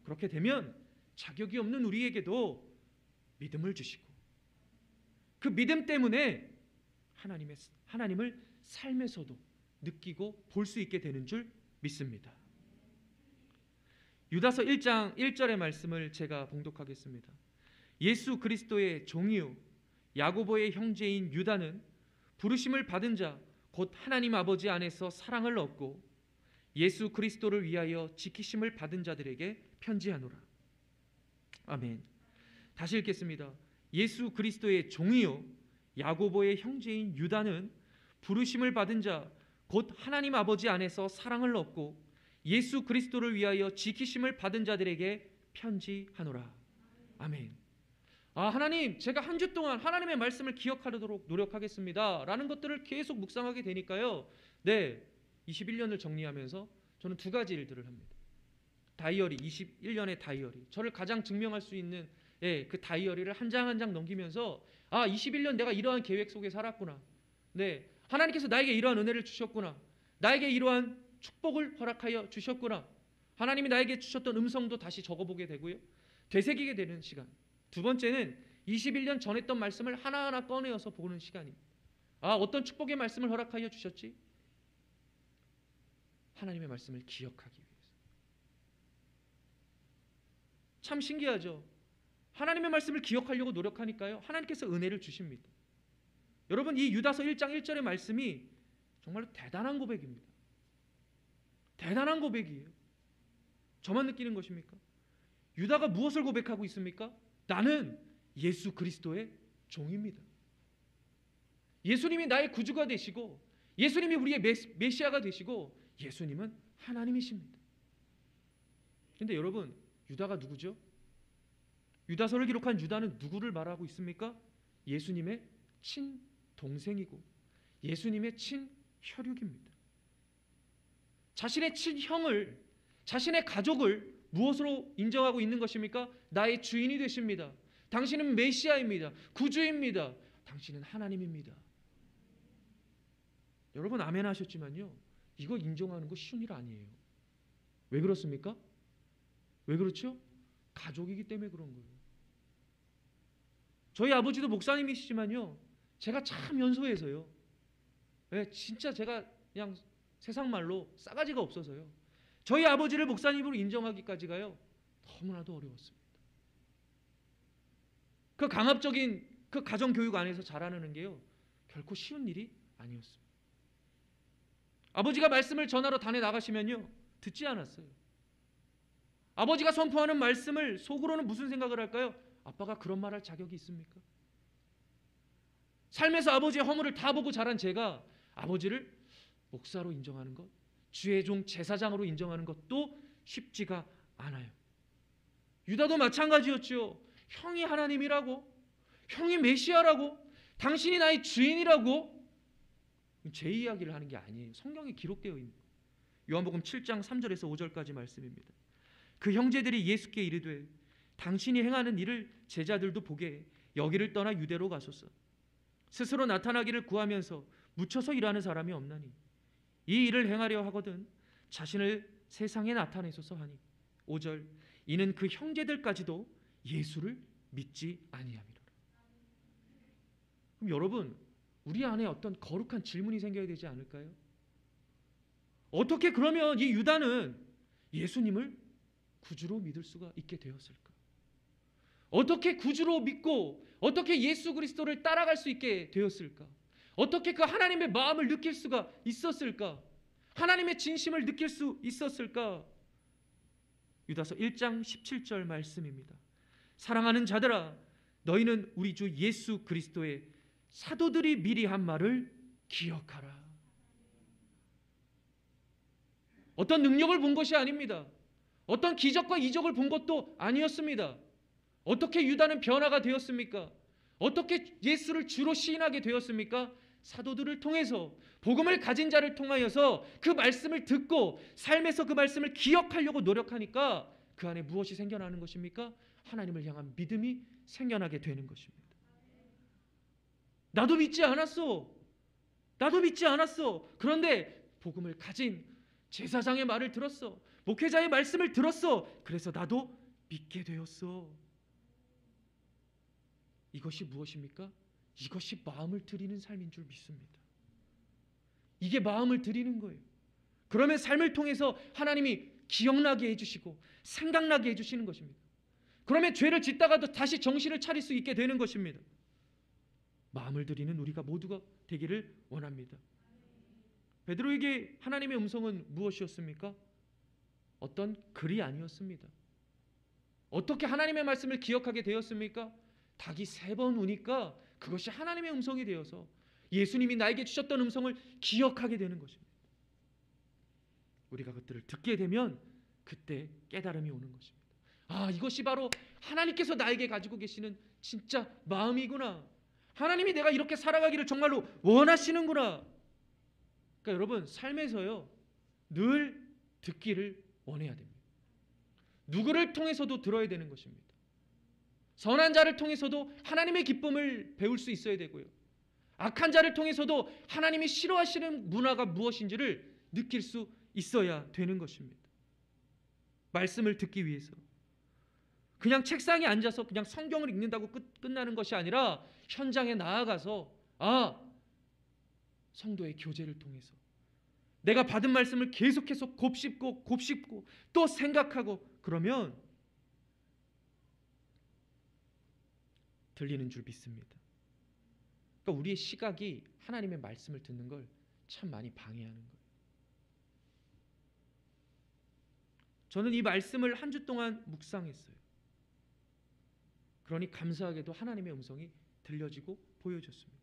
그렇게 되면 자격이 없는 우리에게도 믿음을 주시고 그 믿음 때문에 하나님을 삶에서도 느끼고 볼 수 있게 되는 줄 믿습니다. 유다서 1장 1절의 말씀을 제가 봉독하겠습니다. 예수 그리스도의 종이요 야고보의 형제인 유다는 부르심을 받은 자 곧 하나님 아버지 안에서 사랑을 얻고 예수 그리스도를 위하여 지키심을 받은 자들에게 편지하노라. 아멘. 다시 읽겠습니다. 예수 그리스도의 종이요 야고보의 형제인 유다는 부르심을 받은 자 곧 하나님 아버지 안에서 사랑을 얻고 예수 그리스도를 위하여 지키심을 받은 자들에게 편지하노라. 아멘. 하나님, 제가 한 주 동안 하나님의 말씀을 기억하도록 노력하겠습니다 라는 것들을 계속 묵상하게 되니까요, 네, 21년을 정리하면서 저는 두 가지 일들을 합니다. 다이어리, 21년의 다이어리, 저를 가장 증명할 수 있는 그 다이어리를 한 장 한 장 넘기면서 21년 내가 이러한 계획 속에 살았구나, 네, 하나님께서 나에게 이러한 은혜를 주셨구나, 나에게 이러한 축복을 허락하여 주셨구나, 하나님이 나에게 주셨던 음성도 다시 적어보게 되고요, 되새기게 되는 시간. 두 번째는 21년 전 했던 말씀을 하나하나 꺼내어서 보는 시간입니다. 어떤 축복의 말씀을 허락하여 주셨지? 하나님의 말씀을 기억하기 위해서. 참 신기하죠? 하나님의 말씀을 기억하려고 노력하니까요, 하나님께서 은혜를 주십니다. 여러분, 이 유다서 1장 1절의 말씀이 정말로 대단한 고백입니다. 대단한 고백이에요. 저만 느끼는 것입니까? 유다가 무엇을 고백하고 있습니까? 나는 예수 그리스도의 종입니다. 예수님이 나의 구주가 되시고 예수님이 우리의 메시아가 되시고 예수님은 하나님이십니다. 그런데 여러분, 유다가 누구죠? 유다서를 기록한 유다는 누구를 말하고 있습니까? 예수님의 친동생이고 예수님의 친혈육입니다. 자신의 친형을, 자신의 가족을 무엇으로 인정하고 있는 것입니까? 나의 주인이 되십니다. 당신은 메시아입니다. 구주입니다. 당신은 하나님입니다. 여러분 아멘 하셨지만요, 이거 인정하는 거 쉬운 일 아니에요. 왜 그렇습니까? 왜 그렇죠? 가족이기 때문에 그런 거예요. 저희 아버지도 목사님이시지만요, 제가 참 연소해서요, 진짜 제가 그냥 세상 말로 싸가지가 없어서요, 저희 아버지를 목사님으로 인정하기까지가요 너무나도 어려웠습니다. 그 강압적인 그 가정교육 안에서 자라나는 게요 결코 쉬운 일이 아니었습니다. 아버지가 말씀을 전하러 단에 나가시면요 듣지 않았어요. 아버지가 선포하는 말씀을 속으로는 무슨 생각을 할까요? 아빠가 그런 말할 자격이 있습니까? 삶에서 아버지의 허물을 다 보고 자란 제가 아버지를 목사로 인정하는 것, 주의 종 제사장으로 인정하는 것도 쉽지가 않아요. 유다도 마찬가지였죠. 형이 하나님이라고, 형이 메시아라고, 당신이 나의 주인이라고. 제 이야기를 하는 게 아니에요. 성경에 기록되어 있는 거예요. 요한복음 7장 3절에서 5절까지 말씀입니다. 그 형제들이 예수께 이르되 당신이 행하는 일을 제자들도 보게 여기를 떠나 유대로 가소서. 스스로 나타나기를 구하면서 묻혀서 일하는 사람이 없나니 이 일을 행하려 하거든 자신을 세상에 나타내소서 하니 5절 이는 그 형제들까지도 예수를 믿지 아니함이로라. 그럼 여러분 우리 안에 어떤 거룩한 질문이 생겨야 되지 않을까요? 어떻게 그러면 이 유다는 예수님을 구주로 믿을 수가 있게 되었을까? 어떻게 구주로 믿고 어떻게 예수 그리스도를 따라갈 수 있게 되었을까? 어떻게 그 하나님의 마음을 느낄 수가 있었을까? 하나님의 진심을 느낄 수 있었을까? 유다서 1장 17절 말씀입니다. 사랑하는 자들아 너희는 우리 주 예수 그리스도의 사도들이 미리 한 말을 기억하라. 어떤 능력을 본 것이 아닙니다. 어떤 기적과 이적을 본 것도 아니었습니다. 어떻게 유다는 변화가 되었습니까? 어떻게 예수를 주로 시인하게 되었습니까? 사도들을 통해서, 복음을 가진 자를 통하여서 그 말씀을 듣고 삶에서 그 말씀을 기억하려고 노력하니까 그 안에 무엇이 생겨나는 것입니까? 하나님을 향한 믿음이 생겨나게 되는 것입니다. 나도 믿지 않았어. 나도 믿지 않았어. 그런데 복음을 가진 제사장의 말을 들었어. 목회자의 말씀을 들었어. 그래서 나도 믿게 되었어. 이것이 무엇입니까? 이것이 마음을 드리는 삶인 줄 믿습니다. 이게 마음을 드리는 거예요. 그러면 삶을 통해서 하나님이 기억나게 해주시고 생각나게 해주시는 것입니다. 그러면 죄를 짓다가도 다시 정신을 차릴 수 있게 되는 것입니다. 마음을 드리는 우리가 모두가 되기를 원합니다. 베드로에게 하나님의 음성은 무엇이었습니까? 어떤 글이 아니었습니다. 어떻게 하나님의 말씀을 기억하게 되었습니까? 닭이 3번 우니까 그것이 하나님의 음성이 되어서 예수님이 나에게 주셨던 음성을 기억하게 되는 것입니다. 우리가 그것들을 듣게 되면 그때 깨달음이 오는 것입니다. 아, 이것이 바로 하나님께서 나에게 가지고 계시는 진짜 마음이구나. 하나님이 내가 이렇게 살아가기를 정말로 원하시는구나. 그러니까 여러분 삶에서요 늘 듣기를 원해야 됩니다. 누구를 통해서도 들어야 되는 것입니다. 선한 자를 통해서도 하나님의 기쁨을 배울 수 있어야 되고요. 악한 자를 통해서도 하나님이 싫어하시는 문화가 무엇인지를 느낄 수 있어야 되는 것입니다. 말씀을 듣기 위해서 그냥 책상에 앉아서 그냥 성경을 읽는다고 끝나는 것이 아니라 현장에 나아가서 성도의 교제를 통해서 내가 받은 말씀을 계속해서 곱씹고 또 생각하고 그러면 들리는 줄 믿습니다. 그러니까 우리의 시각이 하나님의 말씀을 듣는 걸 참 많이 방해하는 거예요. 저는 이 말씀을 한 주 동안 묵상했어요. 그러니 감사하게도 하나님의 음성이 들려지고 보여졌습니다.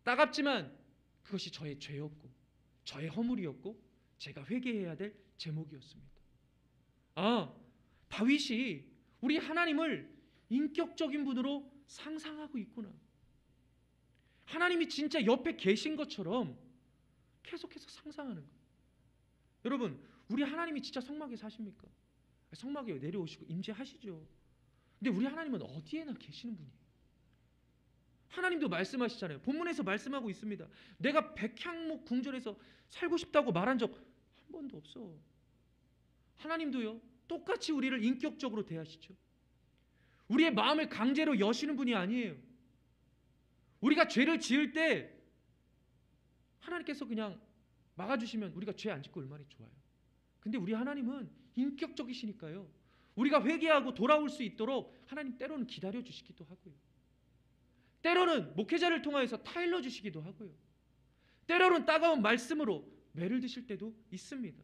따갑지만 그것이 저의 죄였고 저의 허물이었고 제가 회개해야 될 제목이었습니다. 다윗이 우리 하나님을 인격적인 분으로 상상하고 있구나. 하나님이 진짜 옆에 계신 것처럼 계속해서 상상하는 거예요. 여러분, 우리 하나님이 진짜 성막에 사십니까? 성막에 내려오시고 임재하시죠. 근데 우리 하나님은 어디에나 계시는 분이에요. 하나님도 말씀하시잖아요. 본문에서 말씀하고 있습니다. 내가 백향목 궁전에서 살고 싶다고 말한 적 한 번도 없어. 하나님도요, 똑같이 우리를 인격적으로 대하시죠. 우리의 마음을 강제로 여시는 분이 아니에요. 우리가 죄를 지을 때 하나님께서 그냥 막아주시면 우리가 죄 안 짓고 얼마나 좋아요. 근데 우리 하나님은 인격적이시니까요, 우리가 회개하고 돌아올 수 있도록 하나님 때로는 기다려주시기도 하고요, 때로는 목회자를 통하여서 타일러 주시기도 하고요, 때로는 따가운 말씀으로 매를 드실 때도 있습니다.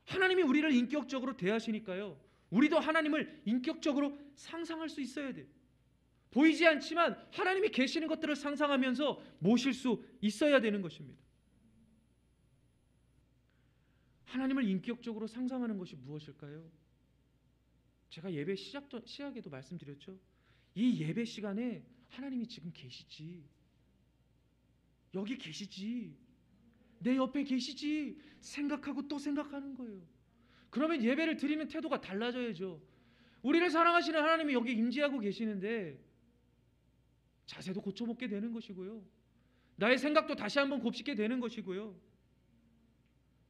하나님이 우리를 인격적으로 대하시니까요, 우리도 하나님을 인격적으로 상상할 수 있어야 돼요. 보이지 않지만 하나님이 계시는 것들을 상상하면서 모실 수 있어야 되는 것입니다. 하나님을 인격적으로 상상하는 것이 무엇일까요? 제가 예배 시작에도 말씀드렸죠. 이 예배 시간에 하나님이 지금 계시지, 여기 계시지, 내 옆에 계시지 생각하고 또 생각하는 거예요. 그러면 예배를 드리는 태도가 달라져야죠. 우리를 사랑하시는 하나님이 여기 임재하고 계시는데 자세도 고쳐먹게 되는 것이고요, 나의 생각도 다시 한번 곱씹게 되는 것이고요,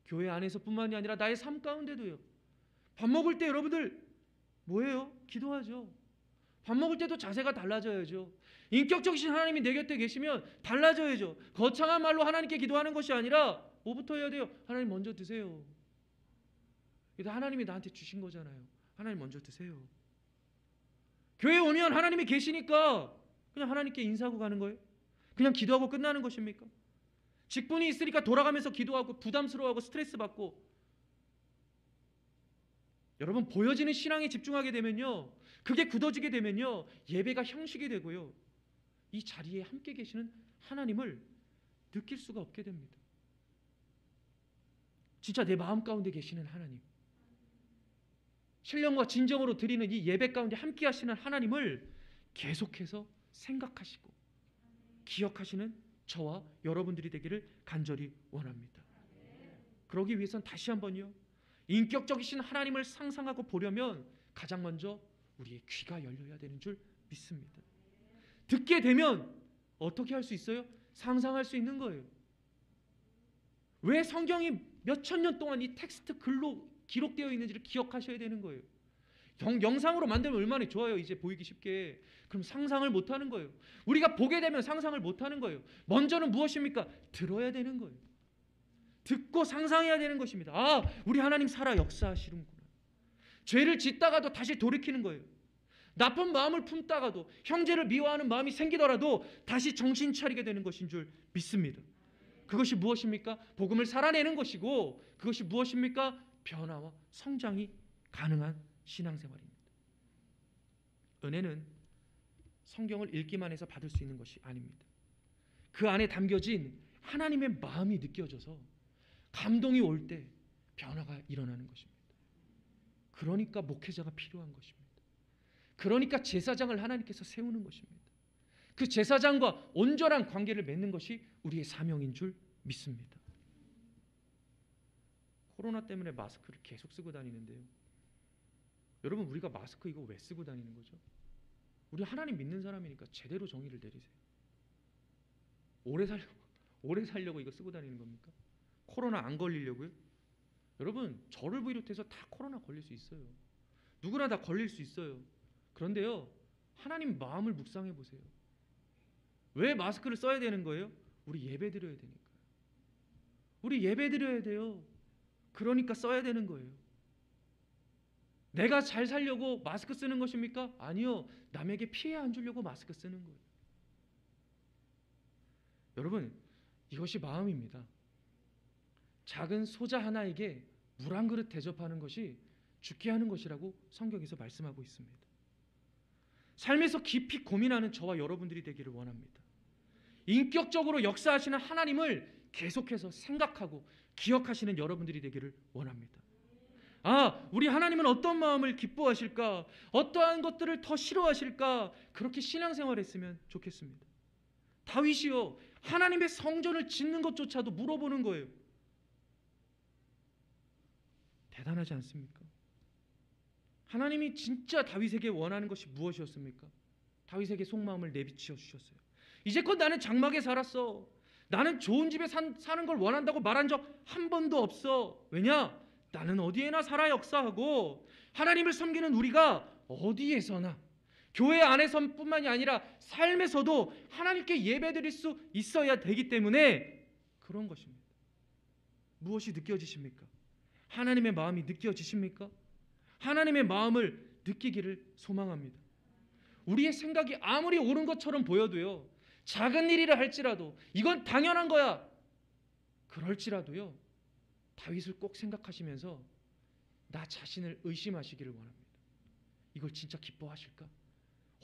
교회 안에서뿐만이 아니라 나의 삶 가운데도요. 밥 먹을 때 여러분들 뭐예요? 기도하죠. 밥 먹을 때도 자세가 달라져야죠. 인격적이신 하나님이 내 곁에 계시면 달라져야죠. 거창한 말로 하나님께 기도하는 것이 아니라 뭐부터 해야 돼요? 하나님 먼저 드세요. 이거 하나님이 나한테 주신 거잖아요. 하나님 먼저 드세요. 교회에 오면 하나님이 계시니까 그냥 하나님께 인사하고 가는 거예요? 그냥 기도하고 끝나는 것입니까? 직분이 있으니까 돌아가면서 기도하고 부담스러워하고 스트레스 받고, 여러분, 보여지는 신앙에 집중하게 되면요, 그게 굳어지게 되면요, 예배가 형식이 되고요, 이 자리에 함께 계시는 하나님을 느낄 수가 없게 됩니다. 진짜 내 마음 가운데 계시는 하나님, 신령과 진정으로 드리는 이 예배 가운데 함께 하시는 하나님을 계속해서 생각하시고 기억하시는 저와 여러분들이 되기를 간절히 원합니다. 그러기 위해선 다시 한번요, 인격적이신 하나님을 상상하고 보려면 가장 먼저 우리의 귀가 열려야 되는 줄 믿습니다. 듣게 되면 어떻게 할 수 있어요? 상상할 수 있는 거예요. 왜 성경이 몇천 년 동안 이 텍스트 글로 기록되어 있는지를 기억하셔야 되는 거예요. 영상으로 만들면 얼마나 좋아요. 이제 보이기 쉽게. 그럼 상상을 못하는 거예요. 우리가 보게 되면 상상을 못하는 거예요. 먼저는 무엇입니까? 들어야 되는 거예요. 듣고 상상해야 되는 것입니다. 아, 우리 하나님 살아 역사하시는구나. 죄를 짓다가도 다시 돌이키는 거예요. 나쁜 마음을 품다가도, 형제를 미워하는 마음이 생기더라도 다시 정신 차리게 되는 것인 줄 믿습니다. 그것이 무엇입니까? 복음을 살아내는 것이고, 그것이 무엇입니까? 변화와 성장이 가능한 신앙생활입니다. 은혜는 성경을 읽기만 해서 받을 수 있는 것이 아닙니다. 그 안에 담겨진 하나님의 마음이 느껴져서 감동이 올 때 변화가 일어나는 것입니다. 그러니까 목회자가 필요한 것입니다. 그러니까 제사장을 하나님께서 세우는 것입니다. 그 제사장과 온전한 관계를 맺는 것이 우리의 사명인 줄 믿습니다. 코로나 때문에 마스크를 계속 쓰고 다니는데요, 여러분, 우리가 마스크 이거 왜 쓰고 다니는 거죠? 우리 하나님 믿는 사람이니까 제대로 정의를 내리세요. 오래 살려고 이거 쓰고 다니는 겁니까? 코로나 안 걸리려고요? 여러분, 저를 비롯해서 다 코로나 걸릴 수 있어요. 누구나 다 걸릴 수 있어요. 그런데요, 하나님 마음을 묵상해 보세요. 왜 마스크를 써야 되는 거예요? 우리 예배 드려야 되니까요. 우리 예배 드려야 돼요. 그러니까 써야 되는 거예요. 내가 잘 살려고 마스크 쓰는 것입니까? 아니요. 남에게 피해 안 주려고 마스크 쓰는 거예요. 여러분, 이것이 마음입니다. 작은 소자 하나에게 물 한 그릇 대접하는 것이 죽게 하는 것이라고 성경에서 말씀하고 있습니다. 삶에서 깊이 고민하는 저와 여러분들이 되기를 원합니다. 인격적으로 역사하시는 하나님을 계속해서 생각하고 기억하시는 여러분들이 되기를 원합니다. 우리 하나님은 어떤 마음을 기뻐하실까? 어떠한 것들을 더 싫어하실까? 그렇게 신앙생활을 했으면 좋겠습니다. 다윗이요, 하나님의 성전을 짓는 것조차도 물어보는 거예요. 대단하지 않습니까? 하나님이 진짜 다윗에게 원하는 것이 무엇이었습니까? 다윗에게 속마음을 내비쳐 주셨어요. 이제껏 나는 장막에 살았어. 나는 좋은 집에 사는 걸 원한다고 말한 적 한 번도 없어. 왜냐? 나는 어디에나 살아 역사하고, 하나님을 섬기는 우리가 어디에서나, 교회 안에서뿐만이 아니라 삶에서도 하나님께 예배드릴 수 있어야 되기 때문에 그런 것입니다. 무엇이 느껴지십니까? 하나님의 마음이 느껴지십니까? 하나님의 마음을 느끼기를 소망합니다. 우리의 생각이 아무리 옳은 것처럼 보여도요, 작은 일이라 할지라도 이건 당연한 거야 그럴지라도요, 다윗을 꼭 생각하시면서 나 자신을 의심하시기를 원합니다. 이걸 진짜 기뻐하실까?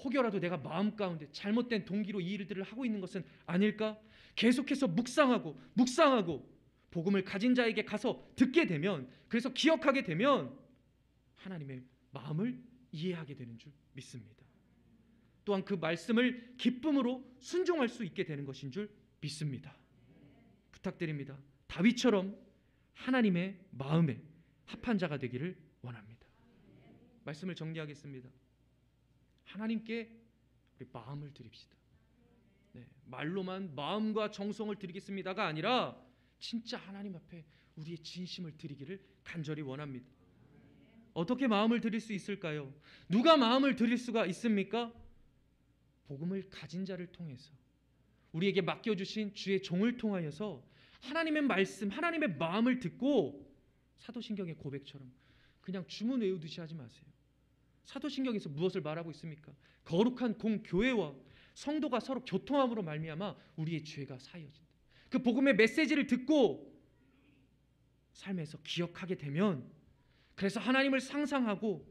혹여라도 내가 마음 가운데 잘못된 동기로 이 일들을 하고 있는 것은 아닐까? 계속해서 묵상하고 복음을 가진 자에게 가서 듣게 되면, 그래서 기억하게 되면 하나님의 마음을 이해하게 되는 줄 믿습니다. 또한 그 말씀을 기쁨으로 순종할 수 있게 되는 것인 줄 믿습니다. 부탁드립니다. 다윗처럼 하나님의 마음에 합한 자가 되기를 원합니다. 말씀을 정리하겠습니다. 하나님께 우리 마음을 드립시다. 말로만 마음과 정성을 드리겠습니다가 아니라 진짜 하나님 앞에 우리의 진심을 드리기를 간절히 원합니다. 어떻게 마음을 드릴 수 있을까요? 누가 마음을 드릴 수가 있습니까? 복음을 가진 자를 통해서, 우리에게 맡겨주신 주의 종을 통하여서 하나님의 말씀, 하나님의 마음을 듣고, 사도신경의 고백처럼 그냥 주문 외우듯이 하지 마세요. 사도신경에서 무엇을 말하고 있습니까? 거룩한 공교회와 성도가 서로 교통함으로 말미암아 우리의 죄가 사여진다. 그 복음의 메시지를 듣고 삶에서 기억하게 되면, 그래서 하나님을 상상하고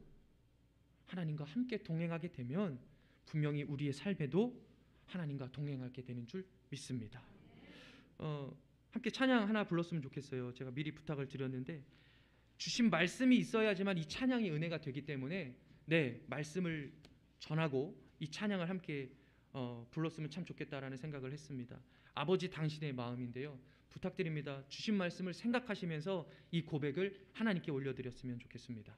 하나님과 함께 동행하게 되면 분명히 우리의 삶에도 하나님과 동행하게 되는 줄 믿습니다. 함께 찬양 하나 불렀으면 좋겠어요. 제가 미리 부탁을 드렸는데, 주신 말씀이 있어야지만 이 찬양이 은혜가 되기 때문에 말씀을 전하고 이 찬양을 함께 불렀으면 참 좋겠다라는 생각을 했습니다. 아버지 당신의 마음인데요, 부탁드립니다. 주신 말씀을 생각하시면서 이 고백을 하나님께 올려드렸으면 좋겠습니다.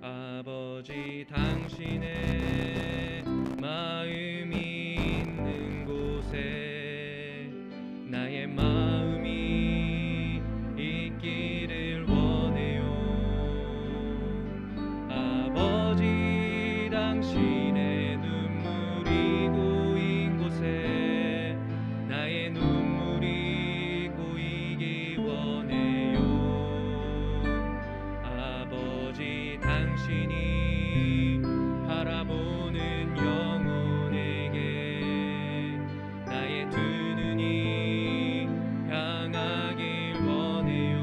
아버지 당신의 마음이 있는 곳에 나의 마음이 있기를 원해요. 아버지 당신의 눈물이 고인 곳에 나의 눈물이 고이기 원해요. 아버지 당신이 바라보는 영혼에게 나의 두 눈이 향하길 원해요.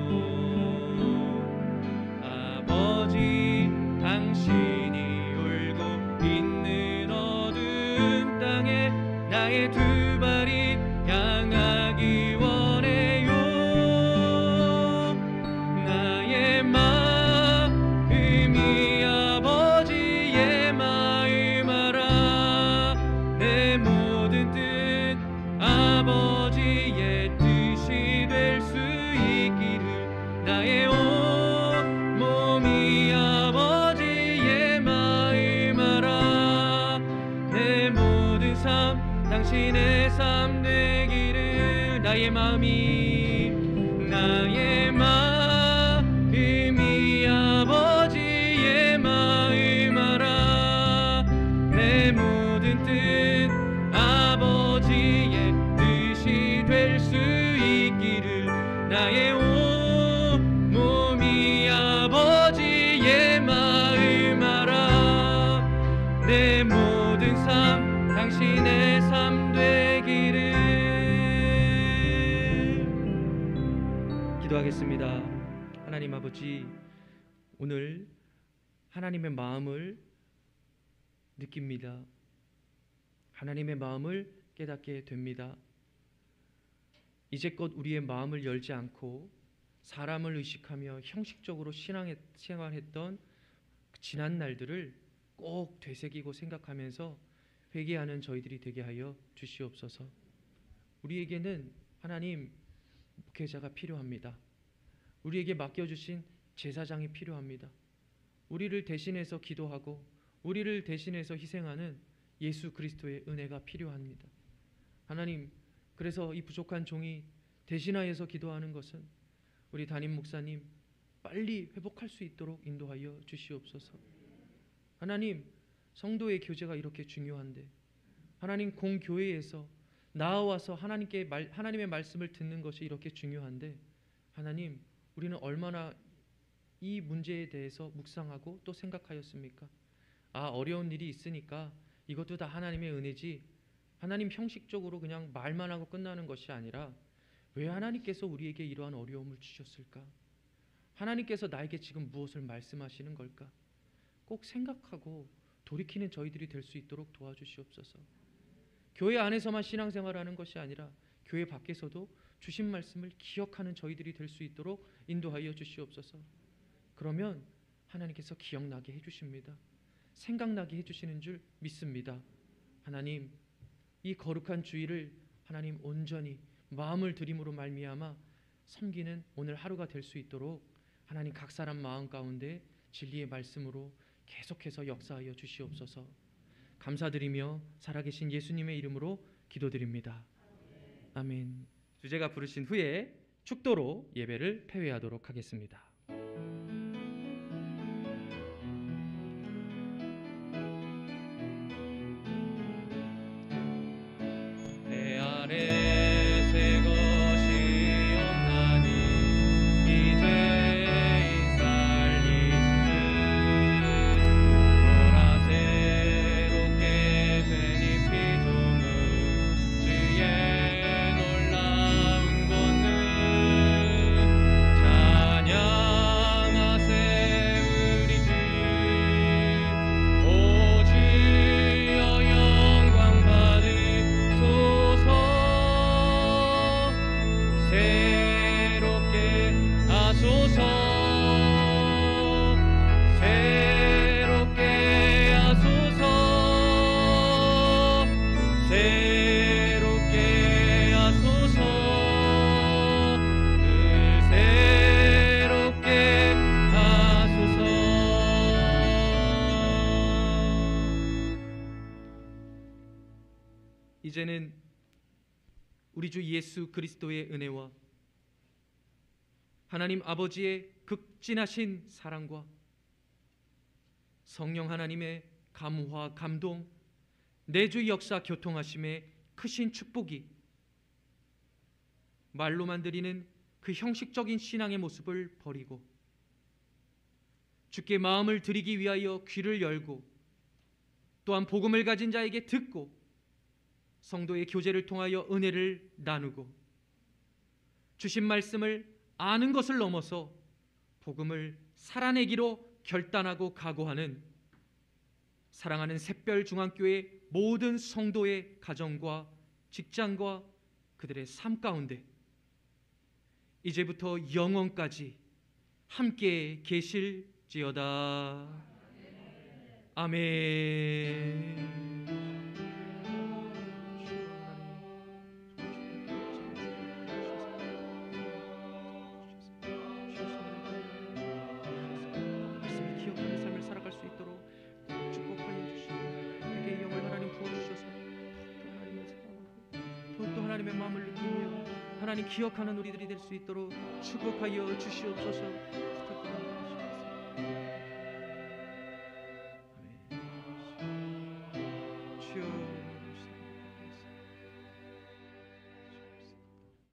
아버지 당신이 울고 있는 어두운 땅에 나의 두 발이 향하길 원해요. 나의 마음이 아버지의 마음 알아. 내 모든 뜻 아버지의 뜻이 될 수 있기를, 나의 온 몸이 아버지의 마음 알아. 내 모든 삶 당신의 삶 되기를, 나의 마음이 아버지의 마음 알아. 내 모든 뜻 아버지의 뜻이 될 수 있기를, 나의 온 몸이 아버지의 마음 알아. 내 모든 삶 당신의 삶 되기를. 기도하겠습니다. 하나님 아버지, 오늘 하나님의 마음을 느낍니다. 하나님의 마음을 깨닫게 됩니다. 이제껏 우리의 마음을 열지 않고 사람을 의식하며 형식적으로 생활했던 지난 날들을 꼭 되새기고 생각하면서 회개하는 저희들이 되게 하여 주시옵소서. 우리에게는 하나님 목회자가 필요합니다. 우리에게 맡겨주신 제사장이 필요합니다. 우리를 대신해서 기도하고 우리를 대신해서 희생하는 예수 그리스도의 은혜가 필요합니다. 하나님, 그래서 이 부족한 종이 대신하여서 기도하는 것은 우리 담임 목사님 빨리 회복할 수 있도록 인도하여 주시옵소서. 하나님, 성도의 교제가 이렇게 중요한데 하나님 공교회에서 나와서 하나님의 말씀을 듣는 것이 이렇게 중요한데 하나님, 우리는 얼마나 이 문제에 대해서 묵상하고 또 생각하였습니까? 어려운 일이 있으니까 이것도 다 하나님의 은혜지, 하나님 형식적으로 그냥 말만 하고 끝나는 것이 아니라 왜 하나님께서 우리에게 이러한 어려움을 주셨을까? 하나님께서 나에게 지금 무엇을 말씀하시는 걸까? 꼭 생각하고 돌이키는 저희들이 될 수 있도록 도와주시옵소서. 교회 안에서만 신앙생활하는 것이 아니라 교회 밖에서도 주신 말씀을 기억하는 저희들이 될 수 있도록 인도하여 주시옵소서. 그러면 하나님께서 기억나게 해주십니다. 생각나게 해주시는 줄 믿습니다. 하나님, 이 거룩한 주일을 하나님 온전히 마음을 들임으로 말미암아 섬기는 오늘 하루가 될 수 있도록 하나님 각 사람 마음 가운데 진리의 말씀으로 계속해서 역사하여 주시옵소서. 감사드리며 살아계신 예수님의 이름으로 기도드립니다. 아멘. 주제가 부르신 후에 축도로 예배를 폐회하도록 하겠습니다. 내 안에 새 것이 없나니 이제 이 살리시는 보라 새롭게 된 이 피조물 주의 놀라운 권능 찬양하세 우리 주 오 주여 영광 받으소서 새롭게 하소서 새롭게 하소서 새롭게 하소서 늘 새롭게 하소서. 이제는 우리 주 예수 그리스도의 은혜와 하나님 아버지의 극진하신 사랑과 성령 하나님의 감화 감동 내주 역사 교통하심의 크신 축복이 말로만 드리는 그 형식적인 신앙의 모습을 버리고 주께 마음을 드리기 위하여 귀를 열고 또한 복음을 가진 자에게 듣고 성도의 교제를 통하여 은혜를 나누고 주신 말씀을 아는 것을 넘어서 복음을 살아내기로 결단하고 각오하는 사랑하는 샛별중앙교회 모든 성도의 가정과 직장과 그들의 삶 가운데 이제부터 영원까지 함께 계실지어다. 아멘. 하나님의 마음을 느끼며 하나님 기억하는 우리들이 될 수 있도록 축복하여 주시옵소서.